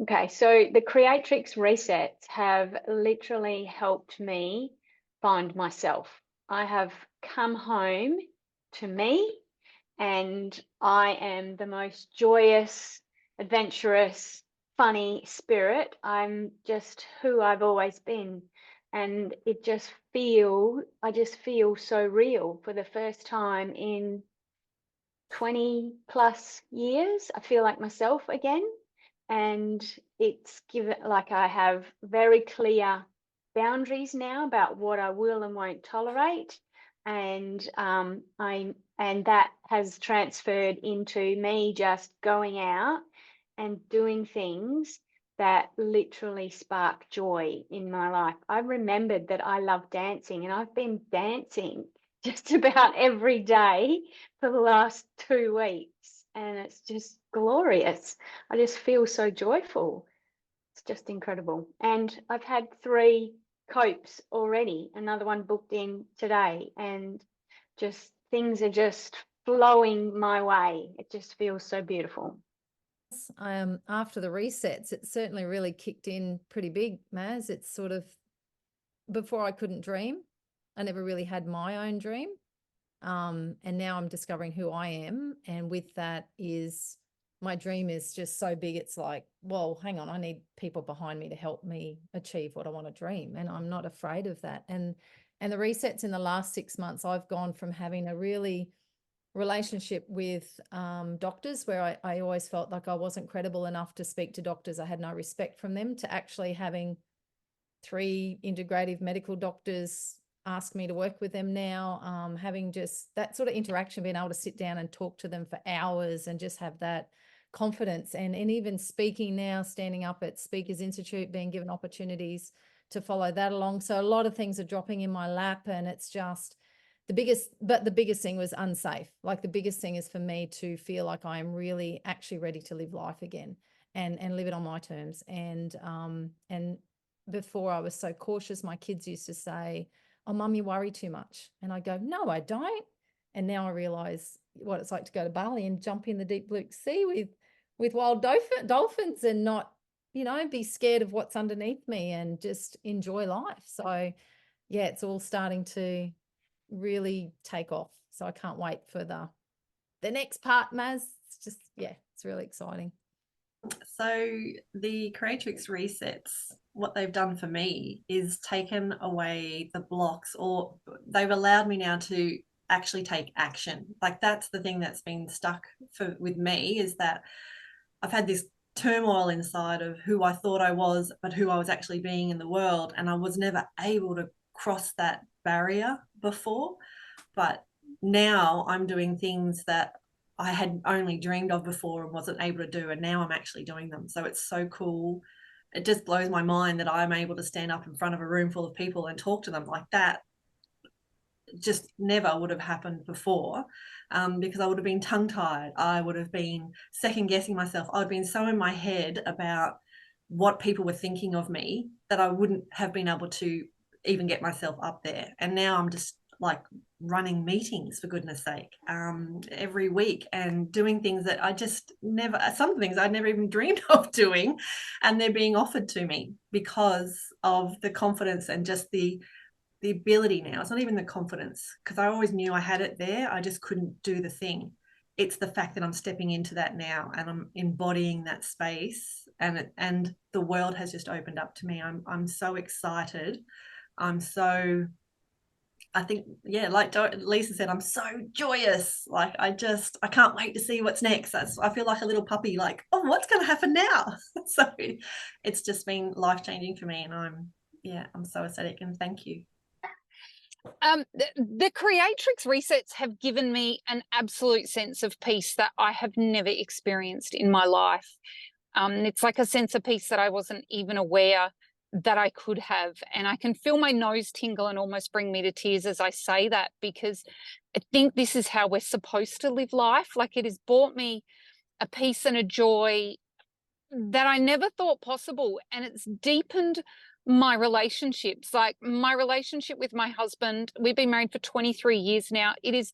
Okay, so the Creatrix resets have literally helped me find myself. I have come home to me, and I am the most joyous, adventurous, funny spirit. I'm just who I've always been. And I just feel so real for the first time in 20 plus years. I feel like myself again. And it's given, like, I have very clear boundaries now about what I will and won't tolerate. And and that has transferred into me just going out and doing things that literally spark joy in my life. I remembered that I love dancing, and I've been dancing just about every day for the last 2 weeks, and it's just glorious. I just feel so joyful. It's just incredible. And I've had 3 copes already, another one booked in today, and just things are just flowing my way. It just feels so beautiful. After the resets, it certainly really kicked in pretty big, Maz. It's sort of, before I couldn't dream. I never really had my own dream. And now I'm discovering who I am. And with that is, my dream is just so big. It's like, well, hang on, I need people behind me to help me achieve what I want to dream. And I'm not afraid of that. And the resets in the last 6 months, I've gone from having a really relationship with doctors where I always felt like I wasn't credible enough to speak to doctors. I had no respect from them, to actually having 3 integrative medical doctors ask me to work with them now, having just that sort of interaction, being able to sit down and talk to them for hours and just have that confidence, and even speaking now, standing up at Speakers Institute, being given opportunities to follow that along. So a lot of things are dropping in my lap, and it's just the biggest thing was unsafe. Like, the biggest thing is for me to feel like I am really actually ready to live life again, and live it on my terms. And before, I was so cautious. My kids used to say, "Oh, Mum, you worry too much." And I go, "No, I don't." And now I realize what it's like to go to Bali and jump in the deep blue sea with wild dolphins, and not, be scared of what's underneath me, and just enjoy life. So yeah, it's all starting to really take off. So I can't wait for the next part, Maz. It's just, yeah, it's really exciting. So the Creatrix resets, what they've done for me is taken away the blocks, or they've allowed me now to actually take action. Like, that's the thing that's been stuck with me, is that I've had this turmoil inside of who I thought I was, but who I was actually being in the world. And I was never able to cross that barrier before. But now I'm doing things that I had only dreamed of before and wasn't able to do. And now I'm actually doing them. So it's so cool. It just blows my mind that I'm able to stand up in front of a room full of people and talk to them like that. Just never would have happened before, because I would have been tongue-tied. I would have been second-guessing myself. I'd been so in my head about what people were thinking of me that I wouldn't have been able to even get myself up there. And now I'm just like running meetings, for goodness sake, every week, and doing things that I just never, some things I'd never even dreamed of doing, and they're being offered to me because of the confidence and just the ability now. It's not even the confidence, because I always knew I had it there. I just couldn't do the thing. It's the fact that I'm stepping into that now, and I'm embodying that space, and the world has just opened up to me. I'm so excited. I think, yeah, like Lisa said, I'm so joyous. Like, I can't wait to see what's next. I feel like a little puppy, like, oh, what's going to happen now? So it's just been life-changing for me, and I'm so ecstatic, and thank you. The Creatrix resets have given me an absolute sense of peace that I have never experienced in my life. It's like a sense of peace that I wasn't even aware that I could have. And I can feel my nose tingle and almost bring me to tears as I say that, because I think this is how we're supposed to live life. Like, it has brought me a peace and a joy that I never thought possible. And it's deepened my relationships. Like, my relationship with my husband, we've been married for 23 years now. It is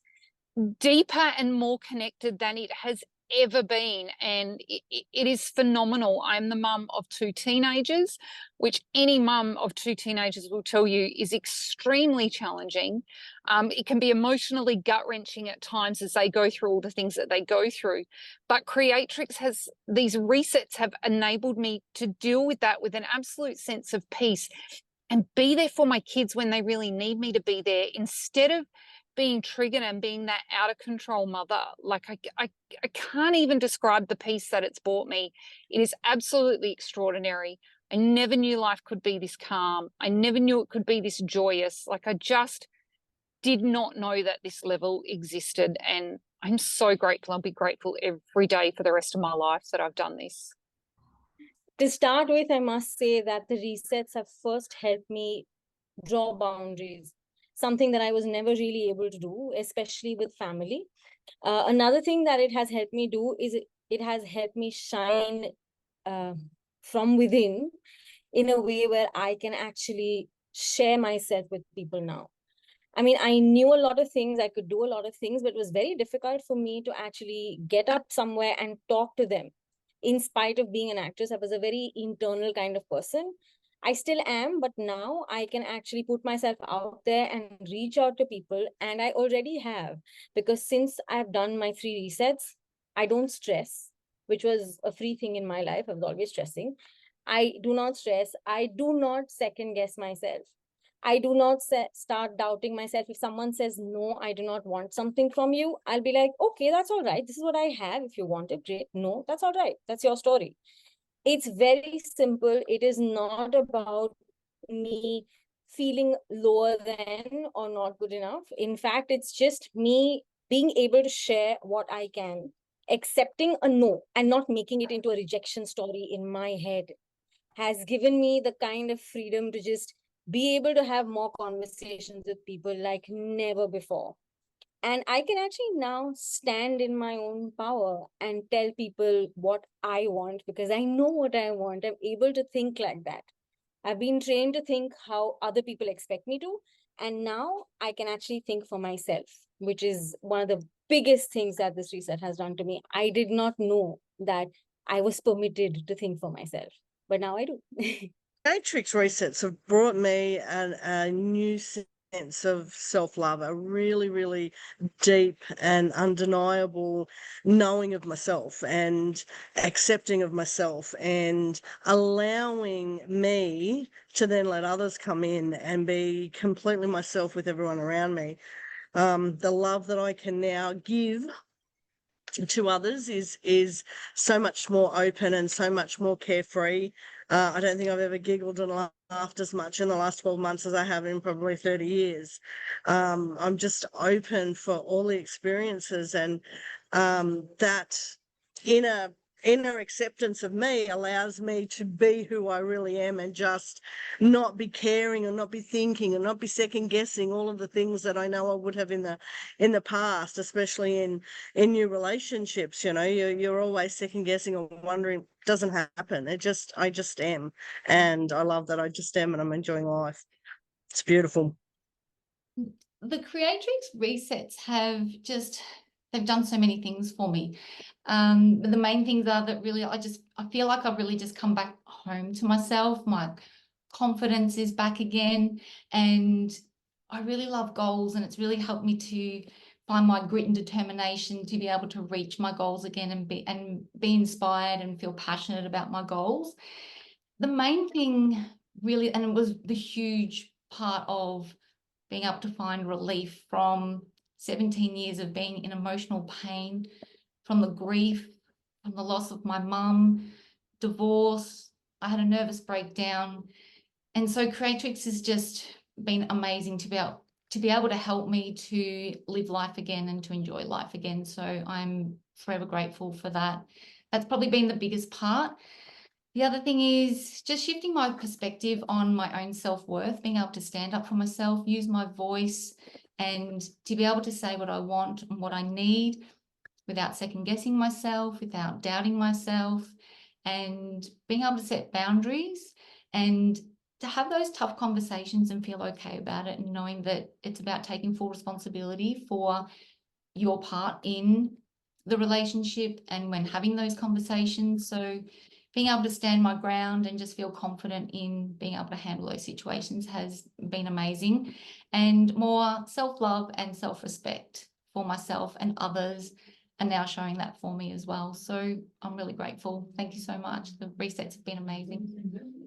deeper and more connected than it has ever been, and it is phenomenal. I'm the mum of 2 teenagers, which any mum of 2 teenagers will tell you is extremely challenging. It can be emotionally gut-wrenching at times as they go through all the things that they go through. But Creatrix has, these resets have enabled me to deal with that with an absolute sense of peace and be there for my kids when they really need me to be there, instead of being triggered and being that out of control mother. Like I can't even describe the peace that it's brought me. It is absolutely extraordinary. I never knew life could be this calm. I never knew it could be this joyous. Like, I just did not know that this level existed. And I'm so grateful. I'll be grateful every day for the rest of my life that I've done this. To start with, I must say that the resets have first helped me draw boundaries, something that I was never really able to do, especially with family. Another thing that it has helped me do is it has helped me shine from within in a way where I can actually share myself with people now. I mean, I knew a lot of things, I could do a lot of things, but it was very difficult for me to actually get up somewhere and talk to them. In spite of being an actress, I was a very internal kind of person. I still am, but now I can actually put myself out there and reach out to people. And I already have, because since I've done my 3 resets, I don't stress, which was a free thing in my life. I was always stressing. I do not stress. I do not second guess myself. I do not start doubting myself. If someone says, no, I do not want something from you, I'll be like, okay, that's all right. This is what I have. If you want it, great. No, that's all right. That's your story. It's very simple. It is not about me feeling lower than or not good enough. In fact, it's just me being able to share what I can, accepting a no and not making it into a rejection story in my head has given me the kind of freedom to just be able to have more conversations with people like never before. And I can actually now stand in my own power and tell people what I want, because I know what I want. I'm able to think like that. I've been trained to think how other people expect me to. And now I can actually think for myself, which is one of the biggest things that this reset has done to me. I did not know that I was permitted to think for myself, but now I do. Creatrix resets have brought me a new sense of self-love, a really, really deep and undeniable knowing of myself and accepting of myself, and allowing me to then let others come in and be completely myself with everyone around me. The love that I can now give to others is so much more open and so much more carefree. I don't think I've ever giggled and laughed as much in the last 12 months as I have in probably 30 years. I'm just open for all the experiences, and that inner acceptance of me allows me to be who I really am, and just not be caring and not be thinking and not be second guessing all of the things that I know I would have in the past, especially in new relationships. You know, you're always second guessing or wondering. Doesn't happen. I just am, and I love that I just am, and I'm enjoying life. It's beautiful. The Creatrix resets have they've done so many things for me. But the main things are that really I feel like I've really just come back home to myself. My confidence is back again, and I really love goals, and it's really helped me to find my grit and determination to be able to reach my goals again and be inspired and feel passionate about my goals. The main thing really, and it was the huge part of being able to find relief from 17 years of being in emotional pain, from the grief, from the loss of my mum, divorce. I had a nervous breakdown. And so Creatrix has just been amazing to be able to help me to live life again and to enjoy life again. So I'm forever grateful for that. That's probably been the biggest part. The other thing is just shifting my perspective on my own self-worth, being able to stand up for myself, use my voice, and to be able to say what I want and what I need without second guessing myself, without doubting myself, and being able to set boundaries and to have those tough conversations and feel okay about it, and knowing that it's about taking full responsibility for your part in the relationship and when having those conversations. So being able to stand my ground and just feel confident in being able to handle those situations has been amazing, and more self-love and self-respect for myself and others are now showing that for me as well. So I'm really grateful. Thank you so much. The resets have been amazing.